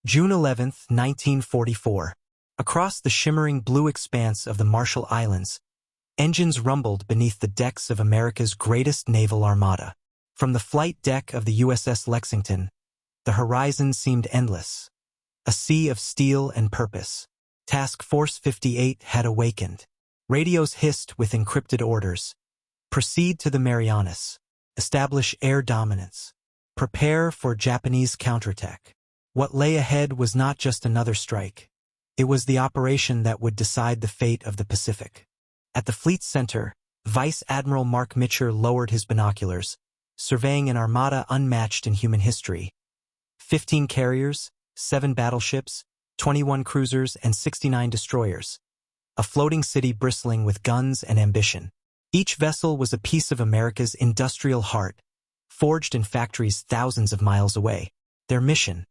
June 11, 1944. Across the shimmering blue expanse of the Marshall Islands, engines rumbled beneath the decks of America's greatest naval armada. From the flight deck of the USS Lexington, the horizon seemed endless, a sea of steel and purpose. Task Force 58 had awakened. Radios hissed with encrypted orders. Proceed to the Marianas. Establish air dominance. Prepare for Japanese counterattack. What lay ahead was not just another strike. It was the operation that would decide the fate of the Pacific. At the fleet's center, Vice Admiral Mark Mitcher lowered his binoculars, surveying an armada unmatched in human history. 15 carriers, 7 battleships, 21 cruisers, and 69 destroyers. A floating city bristling with guns and ambition. Each vessel was a piece of America's industrial heart, forged in factories thousands of miles away. Their mission: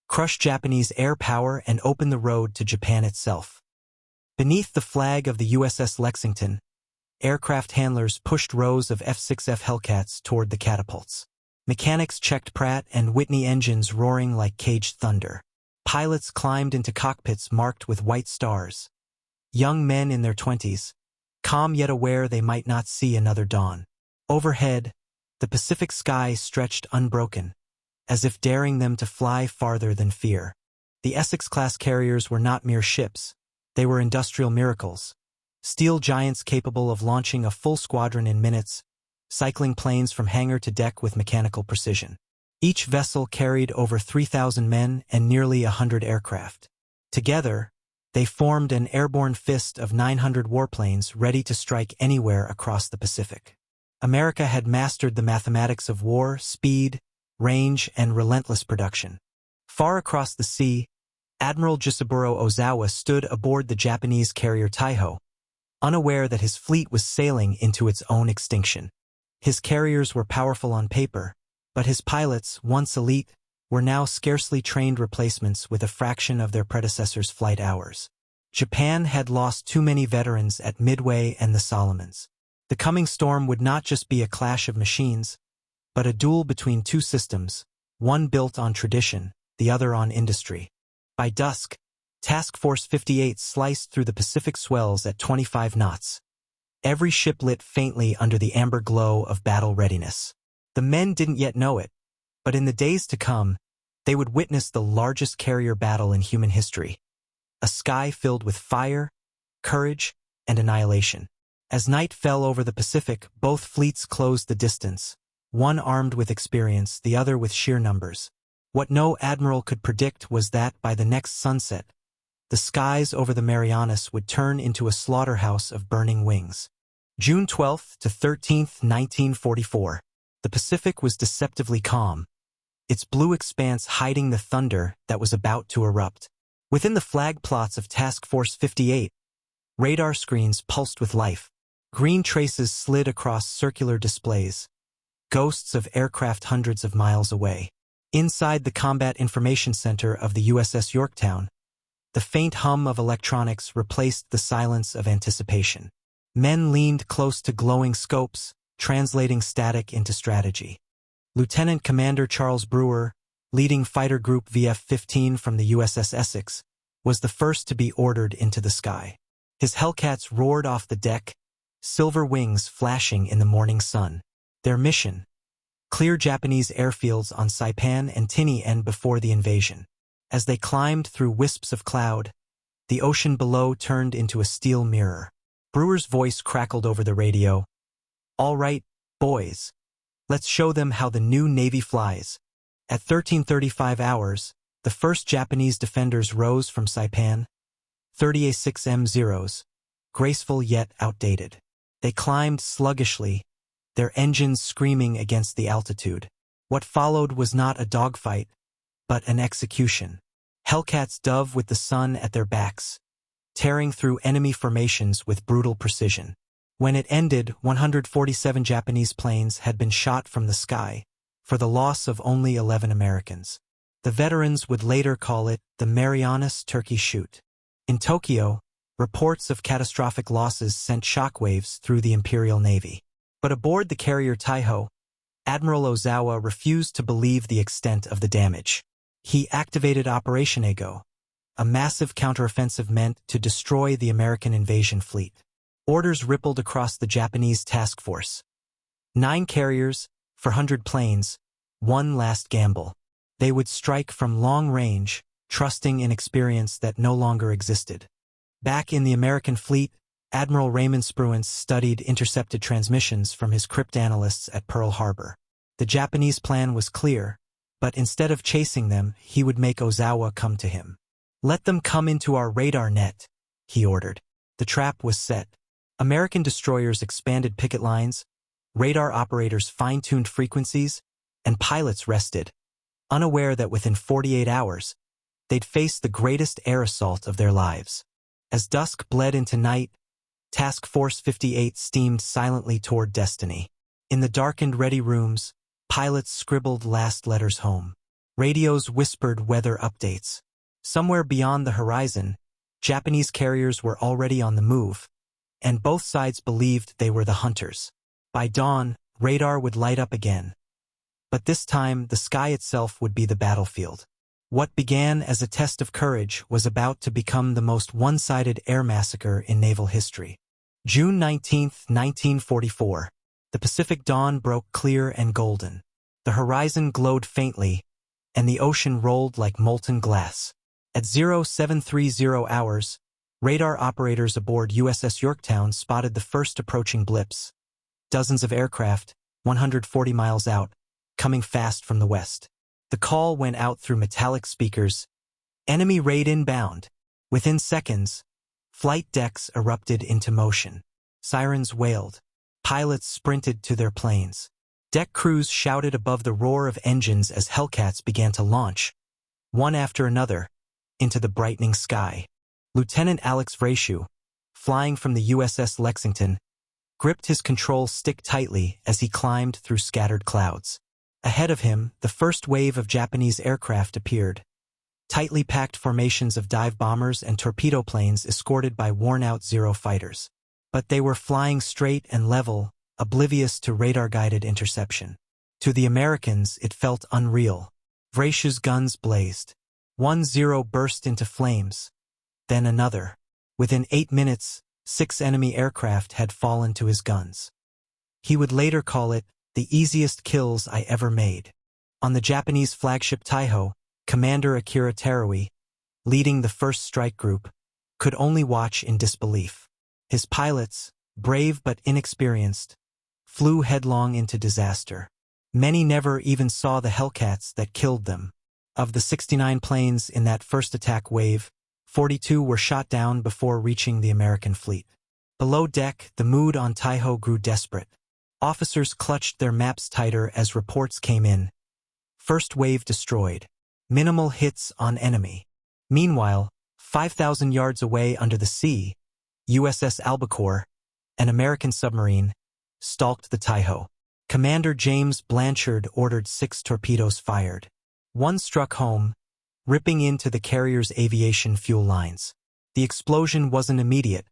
crush Japanese air power and open the road to Japan itself. Beneath the flag of the USS Lexington, aircraft handlers pushed rows of F-6F Hellcats toward the catapults. Mechanics checked Pratt and Whitney engines roaring like caged thunder. Pilots climbed into cockpits marked with white stars. Young men in their 20s, calm yet aware they might not see another dawn. Overhead, the Pacific sky stretched unbroken, as if daring them to fly farther than fear. The Essex-class carriers were not mere ships. They were industrial miracles. Steel giants capable of launching a full squadron in minutes, cycling planes from hangar to deck with mechanical precision. Each vessel carried over 3,000 men and nearly 100 aircraft. Together, they formed an airborne fist of 900 warplanes ready to strike anywhere across the Pacific. America had mastered the mathematics of war, speed, range, and relentless production. Far across the sea, Admiral Jisaburō Ozawa stood aboard the Japanese carrier Taihō, unaware that his fleet was sailing into its own extinction. His carriers were powerful on paper, but his pilots, once elite, were now scarcely trained replacements with a fraction of their predecessors' flight hours. Japan had lost too many veterans at Midway and the Solomons. The coming storm would not just be a clash of machines, but a duel between two systems, one built on tradition, the other on industry. By dusk, Task Force 58 sliced through the Pacific swells at 25 knots. Every ship lit faintly under the amber glow of battle readiness. The men didn't yet know it, but in the days to come, they would witness the largest carrier battle in human history. A sky filled with fire, courage, and annihilation. As night fell over the Pacific, both fleets closed the distance, one armed with experience, the other with sheer numbers. What no admiral could predict was that, by the next sunset, the skies over the Marianas would turn into a slaughterhouse of burning wings. June 12 to 13, 1944. The Pacific was deceptively calm, its blue expanse hiding the thunder that was about to erupt. Within the flag plots of Task Force 58, radar screens pulsed with life. Green traces slid across circular displays, ghosts of aircraft hundreds of miles away. Inside the Combat Information Center of the USS Yorktown, the faint hum of electronics replaced the silence of anticipation. Men leaned close to glowing scopes, translating static into strategy. Lieutenant Commander Charles Brewer, leading Fighter Group VF-15 from the USS Essex, was the first to be ordered into the sky. His Hellcats roared off the deck, silver wings flashing in the morning sun. Their mission: clear Japanese airfields on Saipan and Tinian before the invasion. As they climbed through wisps of cloud, the ocean below turned into a steel mirror. Brewer's voice crackled over the radio. "All right, boys. Let's show them how the new Navy flies." At 13:35 hours, the first Japanese defenders rose from Saipan, 30A6M0s, graceful yet outdated. They climbed sluggishly, their engines screaming against the altitude. What followed was not a dogfight, but an execution. Hellcats dove with the sun at their backs, tearing through enemy formations with brutal precision. When it ended, 147 Japanese planes had been shot from the sky, for the loss of only 11 Americans. The veterans would later call it the Marianas Turkey Shoot. In Tokyo, reports of catastrophic losses sent shockwaves through the Imperial Navy. But aboard the carrier Taihō, Admiral Ozawa refused to believe the extent of the damage. He activated Operation Ego, a massive counteroffensive meant to destroy the American invasion fleet. Orders rippled across the Japanese task force. 9 carriers, 400 planes, one last gamble. They would strike from long range, trusting in experience that no longer existed. Back in the American fleet, Admiral Raymond Spruance studied intercepted transmissions from his cryptanalysts at Pearl Harbor. The Japanese plan was clear, but instead of chasing them, he would make Ozawa come to him. "Let them come into our radar net," he ordered. The trap was set. American destroyers expanded picket lines, radar operators fine-tuned frequencies, and pilots rested, unaware that within 48 hours, they'd face the greatest air assault of their lives. As dusk bled into night, Task Force 58 steamed silently toward destiny. In the darkened ready rooms, pilots scribbled last letters home. Radios whispered weather updates. Somewhere beyond the horizon, Japanese carriers were already on the move, and both sides believed they were the hunters. By dawn, radar would light up again. But this time, the sky itself would be the battlefield. What began as a test of courage was about to become the most one-sided air massacre in naval history. June 19, 1944. The Pacific dawn broke clear and golden. The horizon glowed faintly, and the ocean rolled like molten glass. At 0730 hours, radar operators aboard USS Yorktown spotted the first approaching blips. Dozens of aircraft, 140 miles out, coming fast from the west. The call went out through metallic speakers. "Enemy raid inbound." Within seconds, flight decks erupted into motion. Sirens wailed. Pilots sprinted to their planes. Deck crews shouted above the roar of engines as Hellcats began to launch, one after another, into the brightening sky. Lieutenant Alex Vrashu, flying from the USS Lexington, gripped his control stick tightly as he climbed through scattered clouds. Ahead of him, the first wave of Japanese aircraft appeared. Tightly packed formations of dive bombers and torpedo planes escorted by worn-out Zero fighters. But they were flying straight and level, oblivious to radar-guided interception. To the Americans, it felt unreal. Vrashu's guns blazed. One Zero burst into flames. Then another. Within 8 minutes, 6 enemy aircraft had fallen to his guns. He would later call it, "the easiest kills I ever made." On the Japanese flagship Taihō, Commander Akira Terui, leading the first strike group, could only watch in disbelief. His pilots, brave but inexperienced, flew headlong into disaster. Many never even saw the Hellcats that killed them. Of the 69 planes in that first attack wave, 42 were shot down before reaching the American fleet. Below deck, the mood on Taihō grew desperate. Officers clutched their maps tighter as reports came in. First wave destroyed. Minimal hits on enemy. Meanwhile, 5,000 yards away under the sea, USS Albacore, an American submarine, stalked the Taihō. Commander James Blanchard ordered 6 torpedoes fired. One struck home, ripping into the carrier's aviation fuel lines. The explosion wasn't immediate,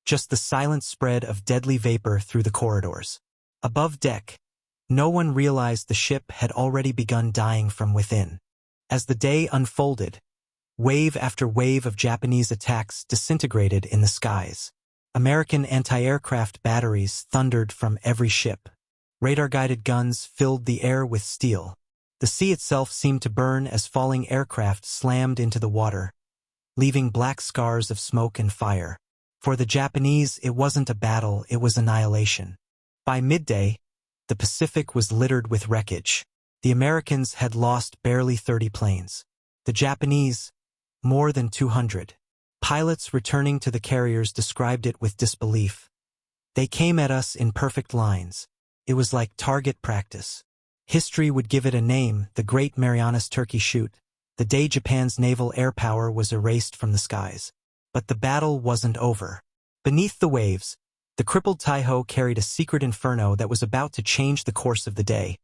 just the silent spread of deadly vapor through the corridors. Above deck, no one realized the ship had already begun dying from within. As the day unfolded, wave after wave of Japanese attacks disintegrated in the skies. American anti-aircraft batteries thundered from every ship. Radar-guided guns filled the air with steel. The sea itself seemed to burn as falling aircraft slammed into the water, leaving black scars of smoke and fire. For the Japanese, it wasn't a battle, it was annihilation. By midday, the Pacific was littered with wreckage. The Americans had lost barely 30 planes. The Japanese, more than 200. Pilots returning to the carriers described it with disbelief. "They came at us in perfect lines. It was like target practice." History would give it a name, the Great Marianas Turkey Shoot, the day Japan's naval air power was erased from the skies. But the battle wasn't over. Beneath the waves, the crippled Taihō carried a secret inferno that was about to change the course of the day.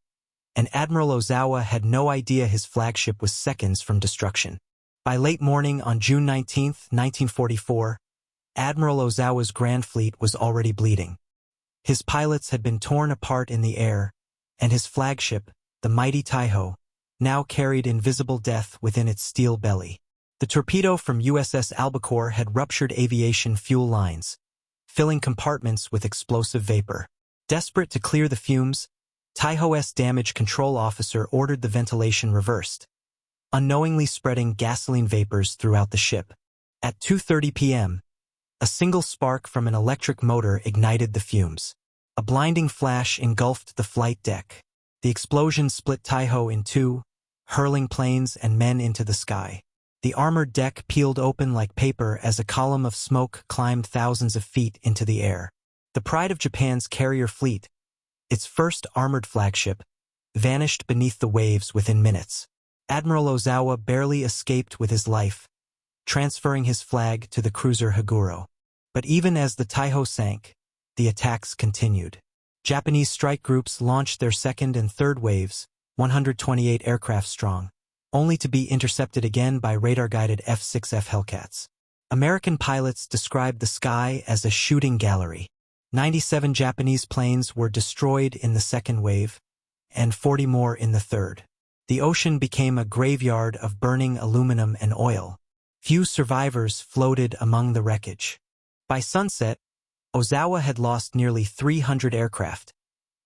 And Admiral Ozawa had no idea his flagship was seconds from destruction. By late morning on June 19, 1944, Admiral Ozawa's Grand Fleet was already bleeding. His pilots had been torn apart in the air, and his flagship, the mighty Taihō, now carried invisible death within its steel belly. The torpedo from USS Albacore had ruptured aviation fuel lines, filling compartments with explosive vapor. Desperate to clear the fumes, Taihō's damage control officer ordered the ventilation reversed, unknowingly spreading gasoline vapors throughout the ship. At 2:30 p.m., a single spark from an electric motor ignited the fumes. A blinding flash engulfed the flight deck. The explosion split Taihō in two, hurling planes and men into the sky. The armored deck peeled open like paper as a column of smoke climbed thousands of feet into the air. The pride of Japan's carrier fleet, its first armored flagship, vanished beneath the waves within minutes. Admiral Ozawa barely escaped with his life, transferring his flag to the cruiser Higuro. But even as the Taihō sank, the attacks continued. Japanese strike groups launched their second and third waves, 128 aircraft strong, only to be intercepted again by radar-guided F-6F Hellcats. American pilots described the sky as a shooting gallery. 97 Japanese planes were destroyed in the second wave, and 40 more in the third. The ocean became a graveyard of burning aluminum and oil. Few survivors floated among the wreckage. By sunset, Ozawa had lost nearly 300 aircraft,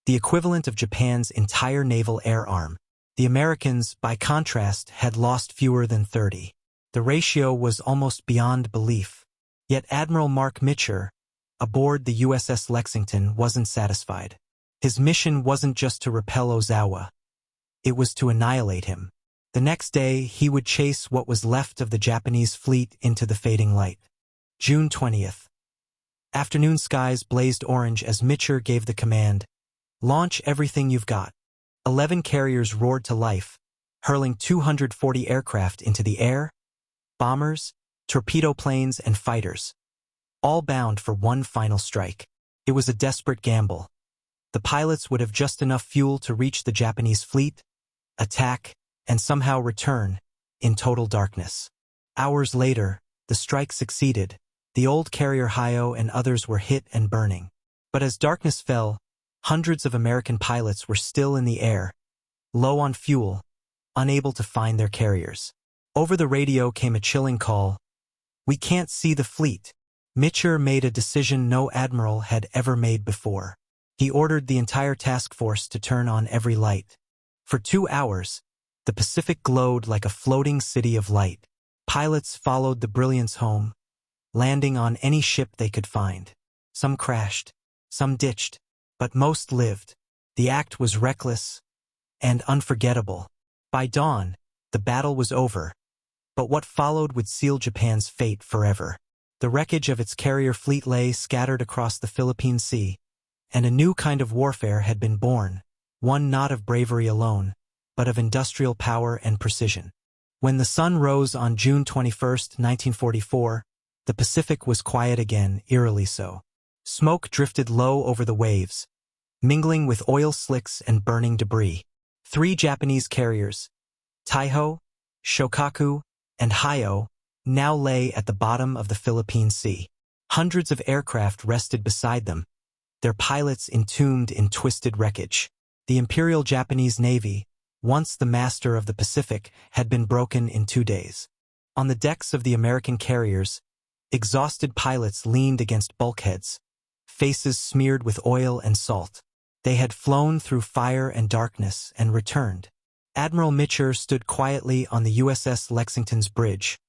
the equivalent of Japan's entire naval air arm. The Americans, by contrast, had lost fewer than 30. The ratio was almost beyond belief. Yet Admiral Mark Mitcher, aboard the USS Lexington, wasn't satisfied. His mission wasn't just to repel Ozawa. It was to annihilate him. The next day, he would chase what was left of the Japanese fleet into the fading light. June 20th. Afternoon skies blazed orange as Mitcher gave the command, "Launch everything you've got." 11 carriers roared to life, hurling 240 aircraft into the air, bombers, torpedo planes, and fighters, all bound for one final strike. It was a desperate gamble. The pilots would have just enough fuel to reach the Japanese fleet, attack, and somehow return, in total darkness. Hours later, the strike succeeded. The old carrier Hiyō and others were hit and burning. But as darkness fell, hundreds of American pilots were still in the air, low on fuel, unable to find their carriers. Over the radio came a chilling call, "We can't see the fleet." Mitcher made a decision no admiral had ever made before. He ordered the entire task force to turn on every light. For 2 hours, the Pacific glowed like a floating city of light. Pilots followed the brilliance home, landing on any ship they could find. Some crashed, some ditched, but most lived. The act was reckless and unforgettable. By dawn, the battle was over, but what followed would seal Japan's fate forever. The wreckage of its carrier fleet lay scattered across the Philippine Sea, and a new kind of warfare had been born, one not of bravery alone, but of industrial power and precision. When the sun rose on June 21, 1944, the Pacific was quiet again, eerily so. Smoke drifted low over the waves, mingling with oil slicks and burning debris. 3 Japanese carriers, Taihō, Shōkaku, and Hiyō, now lay at the bottom of the Philippine Sea. Hundreds of aircraft rested beside them, their pilots entombed in twisted wreckage. The Imperial Japanese Navy, once the master of the Pacific, had been broken in 2 days. On the decks of the American carriers, exhausted pilots leaned against bulkheads, faces smeared with oil and salt. They had flown through fire and darkness and returned. Admiral Mitcher stood quietly on the USS Lexington's bridge,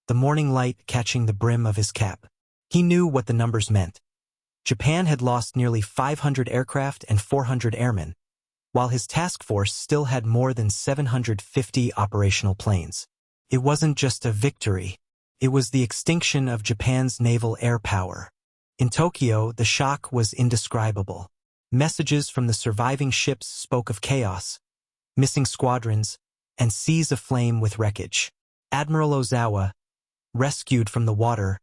the morning light catching the brim of his cap. He knew what the numbers meant. Japan had lost nearly 500 aircraft and 400 airmen, while his task force still had more than 750 operational planes. It wasn't just a victory. It was the extinction of Japan's naval air power. In Tokyo, the shock was indescribable. Messages from the surviving ships spoke of chaos, missing squadrons, and seas aflame with wreckage. Admiral Ozawa, rescued from the water,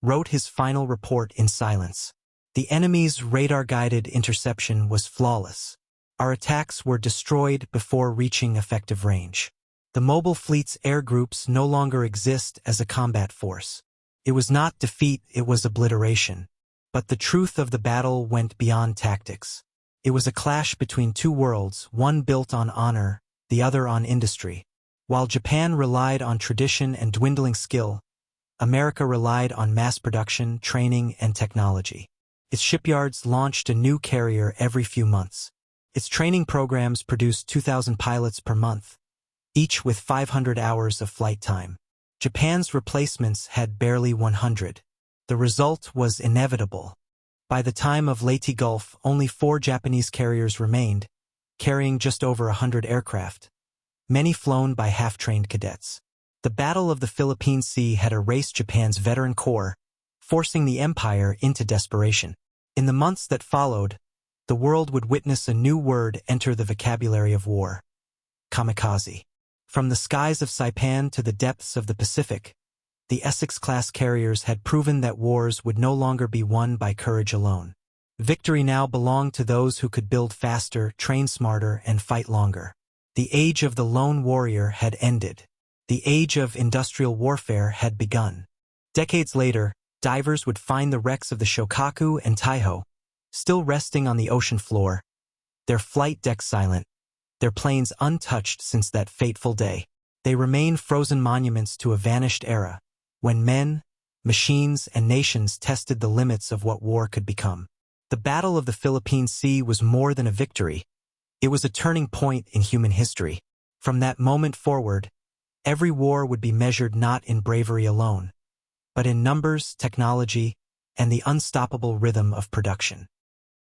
wrote his final report in silence. The enemy's radar-guided interception was flawless. Our attacks were destroyed before reaching effective range. The mobile fleet's air groups no longer exist as a combat force. It was not defeat, it was obliteration. But the truth of the battle went beyond tactics. It was a clash between two worlds, one built on honor the other on industry. While Japan relied on tradition and dwindling skill, America relied on mass production, training, and technology. Its shipyards launched a new carrier every few months. Its training programs produced 2,000 pilots per month, each with 500 hours of flight time. Japan's replacements had barely 100. The result was inevitable. By the time of Leyte Gulf, only 4 Japanese carriers remained, carrying just over 100 aircraft, many flown by half-trained cadets. The Battle of the Philippine Sea had erased Japan's veteran corps, forcing the empire into desperation. In the months that followed, the world would witness a new word enter the vocabulary of war: kamikaze. From the skies of Saipan to the depths of the Pacific, the Essex-class carriers had proven that wars would no longer be won by courage alone. Victory now belonged to those who could build faster, train smarter, and fight longer. The age of the lone warrior had ended. The age of industrial warfare had begun. Decades later, divers would find the wrecks of the Shōkaku and Taihō, still resting on the ocean floor, their flight decks silent, their planes untouched since that fateful day. They remain frozen monuments to a vanished era, when men, machines, and nations tested the limits of what war could become. The Battle of the Philippine Sea was more than a victory. It was a turning point in human history. From that moment forward, every war would be measured not in bravery alone, but in numbers, technology, and the unstoppable rhythm of production.